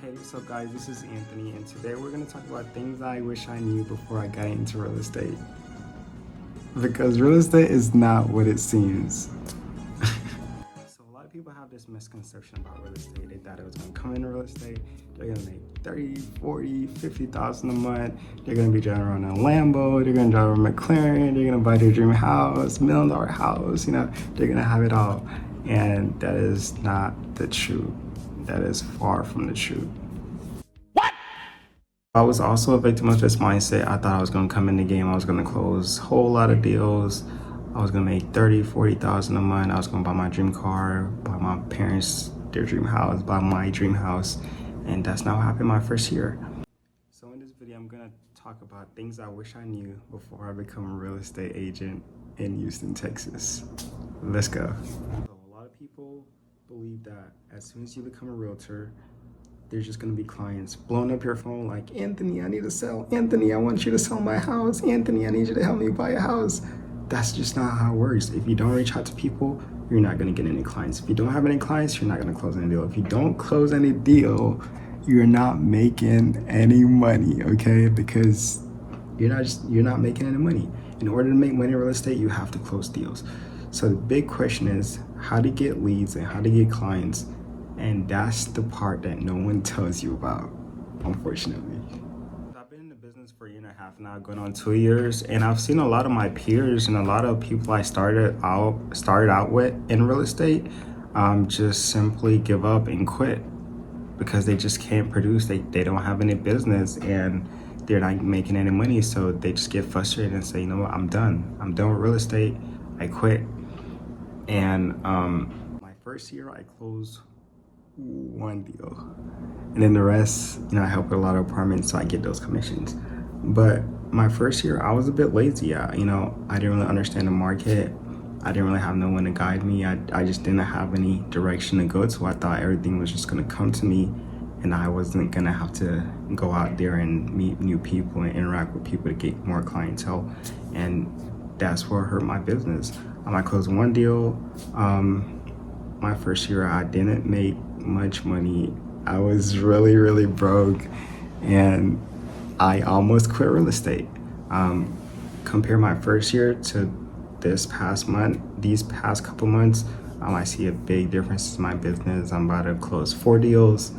Hey, what's up guys, this is Anthony and today we're going to talk about things I wish I knew before I got into real estate. Because real estate is not what it seems. So a lot of people have this misconception about real estate. They thought it was going to come into real estate, they're going to make 30, 40, 50,000 a month, they're going to be driving around in a Lambo, they're going to drive a McLaren, they're going to buy their dream house, $1 million house, they're going to have it all. And that is not the truth. That is far from the truth. What? I was also a victim of this mindset. I thought I was going to come in the game. I was going to close a whole lot of deals. I was going to make 30, 40,000 a month. I was going to buy my dream car, buy my parents their dream house, buy my dream house. And that's not what happened my first year. So in this video, I'm going to talk about things I wish I knew before I become a real estate agent in Houston, Texas. Let's go. So a lot of people believe that as soon as you become a realtor, there's just going to be clients blowing up your phone like, Anthony, I need to sell. Anthony, I want you to sell my house. Anthony, I need you to help me buy a house. That's just not how it works. If you don't reach out to people, you're not going to get any clients. If you don't have any clients, you're not going to close any deal. If you don't close any deal, you're not making any money, okay? Because you're not making any money. In order to make money in real estate, you have to close deals. So the big question is how to get leads and how to get clients. And that's the part that no one tells you about, unfortunately. I've been in the business for 1.5 years now, going on 2 years, and I've seen a lot of my peers and a lot of people I started out with in real estate just simply give up and quit because they just can't produce. They don't have any business and they're not making any money, so they just get frustrated and say, you know what, I'm done with real estate. I quit. And my first year I closed one deal, and then the rest, I help with a lot of apartments, so I get those commissions. But my first year I was a bit lazy. I didn't really understand the market. I didn't really have no one to guide me. I just didn't have any direction to go to. I thought everything was just going to come to me and I wasn't going to have to go out there and meet new people and interact with people to get more clientele, and that's what hurt my business. I closed one deal. My first year, I didn't make much money. I was really, really broke, and I almost quit real estate. Compare my first year to these past couple months, I see a big difference in my business. I'm about to close 4 deals,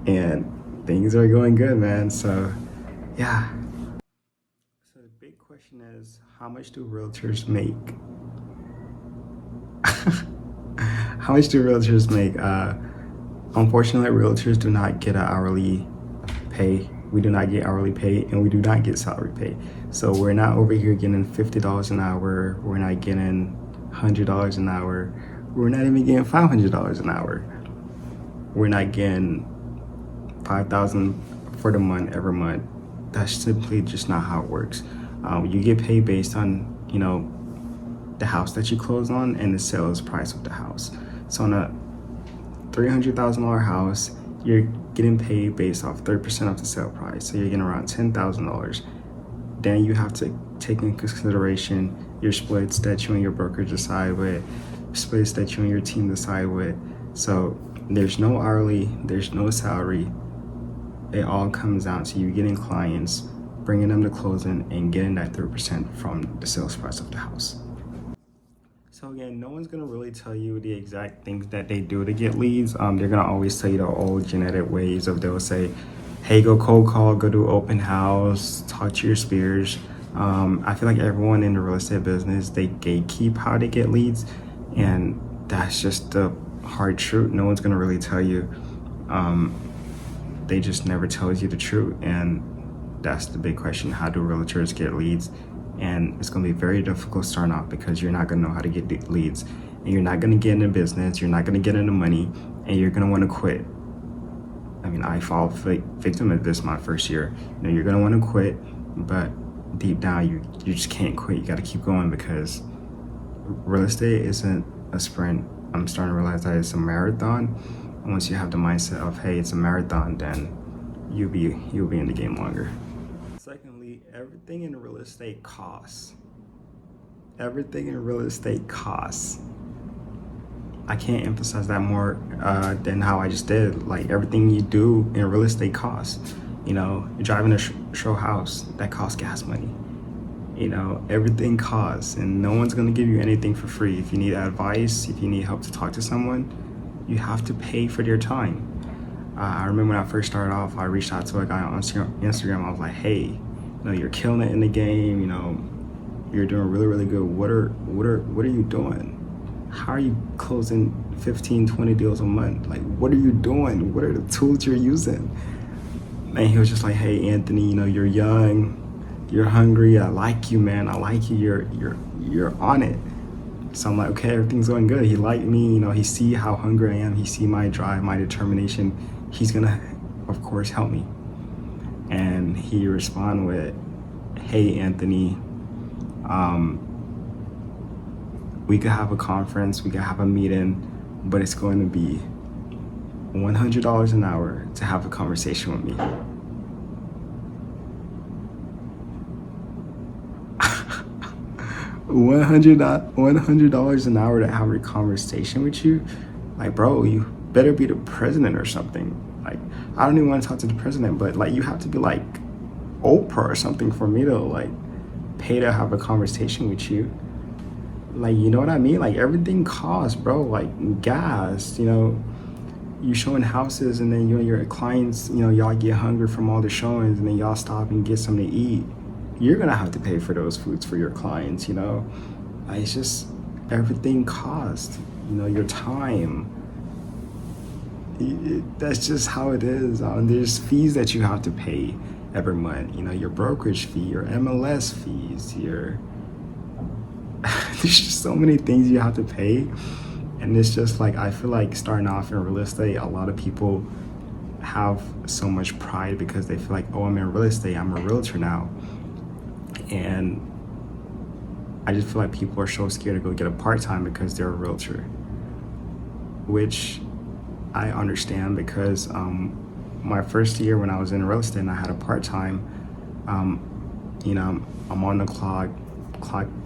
and things are going good, man. So, yeah. So the big question is, how much do realtors make? How much do realtors make? Unfortunately, realtors do not get an hourly pay. We do not get hourly pay, and we do not get salary pay. So we're not over here getting $50 an hour. We're not getting $100 an hour. We're not even getting $500 an hour. We're not getting $5,000 for the month every month. That's simply just not how it works. You get paid based on, the house that you close on and the sales price of the house. So on a $300,000 house, you're getting paid based off 30% of the sale price. So you're getting around $10,000. Then you have to take into consideration your splits that you and your broker decide with, splits that you and your team decide with. So there's no hourly, there's no salary. It all comes down to you getting clients, bringing them to closing, and getting that 30% from the sales price of the house. So again, no one's gonna really tell you the exact things that they do to get leads. They're gonna always tell you the old genetic ways of, they'll say, hey, go cold call, go do open house, talk to your peers. I feel like everyone in the real estate business, they gatekeep how to get leads, and that's just the hard truth. No one's gonna really tell you. They just never tells you the truth, and that's the big question. How do realtors get leads? And it's going to be very difficult starting off because you're not going to know how to get leads, and you're not going to get into business, you're not going to get into money, and you're going to want to quit. I fall victim of this my first year. You're going to want to quit, but deep down you just can't quit. You got to keep going because real estate isn't a sprint. I'm starting to realize that it's a marathon. And once you have the mindset of, hey, it's a marathon, then you'll be in the game longer. Secondly, everything in real estate costs. Everything in real estate costs. I can't emphasize that more than how I just did. Like, everything you do in real estate costs. You know, you're driving a show house, that costs gas money. You know, everything costs, and no one's gonna give you anything for free. If you need advice, if you need help to talk to someone, you have to pay for their time. I remember when I first started off, I reached out to a guy on Instagram. I was like, hey, you know, you're killing it in the game. You know, you're doing really, really good. What are you doing? How are you closing 15, 20 deals a month? Like, what are you doing? What are the tools you're using? And he was just like, hey, Anthony, you know, you're young, you're hungry. I like you, man. I like you. You're on it. So I'm like, okay, everything's going good. He liked me, you know, he see how hungry I am. He see my drive, my determination. He's gonna, of course, help me. And he responded with, hey, Anthony, we could have a conference, we could have a meeting, but it's going to be $100 an hour to have a conversation with me. $100 an hour to have a conversation with you? Like, bro, you better be the president or something. Like, I don't even want to talk to the president, but like, you have to be like Oprah or something for me to like pay to have a conversation with you. Like, you know what I mean? Like, everything costs, bro. Like, gas, you know, you showing houses, and then you and your clients, you know, y'all get hungry from all the showings, and then y'all stop and get something to eat. You're gonna have to pay for those foods for your clients, you know? Like, it's just, everything costs, you know, your time. That's just how it is. There's fees that you have to pay every month, you know, your brokerage fee, your MLS fees, your there's just so many things you have to pay. And it's just like, I feel like starting off in real estate, a lot of people have so much pride because they feel like, oh, I'm in real estate, I'm a realtor now. And I just feel like people are so scared to go get a part-time because they're a realtor, which I understand, because my first year when I was in real estate and I had a part-time, you know, I'm on the clock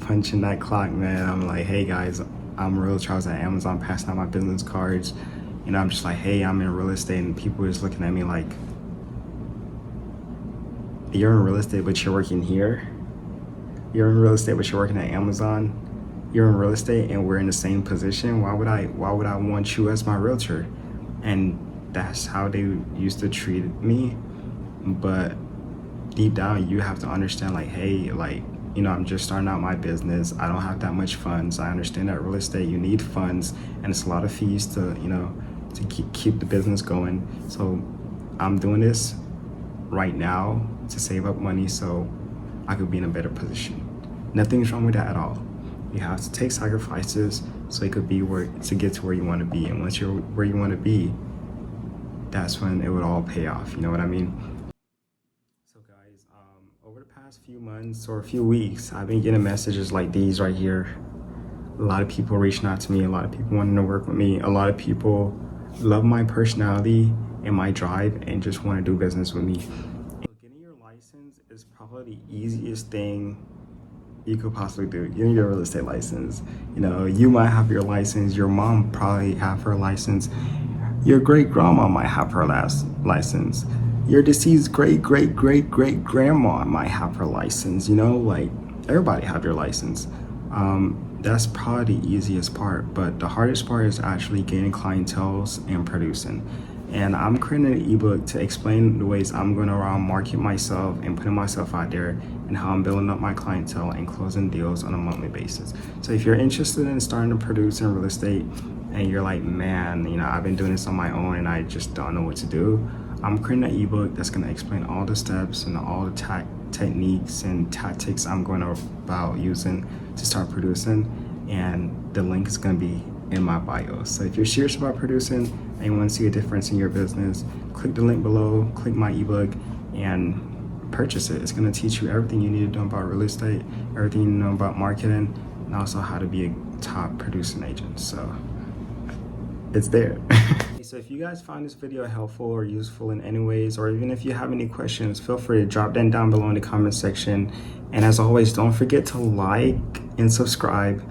punching that clock, man. I'm like, hey guys, I'm a realtor. I was at Amazon passing out my business cards. You know, I'm just like, hey, I'm in real estate, and people are just looking at me like, you're in real estate but you're working here? You're in real estate but you're working at Amazon? You're in real estate and we're in the same position? Why would I want you as my realtor? And that's how they used to treat me. But deep down, you have to understand, like, hey, like, you know, I'm just starting out my business. I don't have that much funds. I understand that real estate, you need funds, and it's a lot of fees to, you know, to keep the business going. So I'm doing this right now to save up money so I could be in a better position. Nothing's wrong with that at all. You have to take sacrifices so it could be to get to where you want to be. And once you're where you want to be, that's when it would all pay off. You know what I mean? So guys, over the past few months or a few weeks, I've been getting messages like these right here. A lot of people reaching out to me, a lot of people wanting to work with me, a lot of people love my personality and my drive and just want to do business with me. Getting your license is probably the easiest thing you could possibly do. Getting your real estate license. You know, you might have your license, your mom probably have her license, your great grandma might have her license, your deceased great grandma might have her license. You know, like, everybody have your license. That's probably the easiest part, but the hardest part is actually gaining clientele and producing. And I'm creating an ebook to explain the ways I'm going around market myself and putting myself out there, and how I'm building up my clientele and closing deals on a monthly basis. So if you're interested in starting to produce in real estate and you're like, man, you know, I've been doing this on my own and I just don't know what to do, I'm creating an ebook that's going to explain all the steps and all the techniques and tactics I'm going about using to start producing, and the link is going to be in my bio. So if you're serious about producing and you want to see a difference in your business, click the link below, click my ebook, and purchase it. It's going to teach you everything you need to know about real estate, everything you know about marketing, and also how to be a top producing agent. So it's there. So if you guys found this video helpful or useful in any ways, or even if you have any questions, feel free to drop them down below in the comment section. And as always, don't forget to like and subscribe,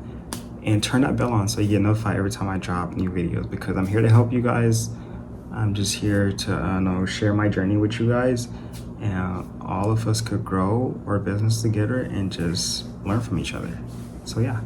and turn that bell on so you get notified every time I drop new videos, because I'm here to help you guys. I'm just here to share my journey with you guys, and all of us could grow our business together and just learn from each other. So yeah.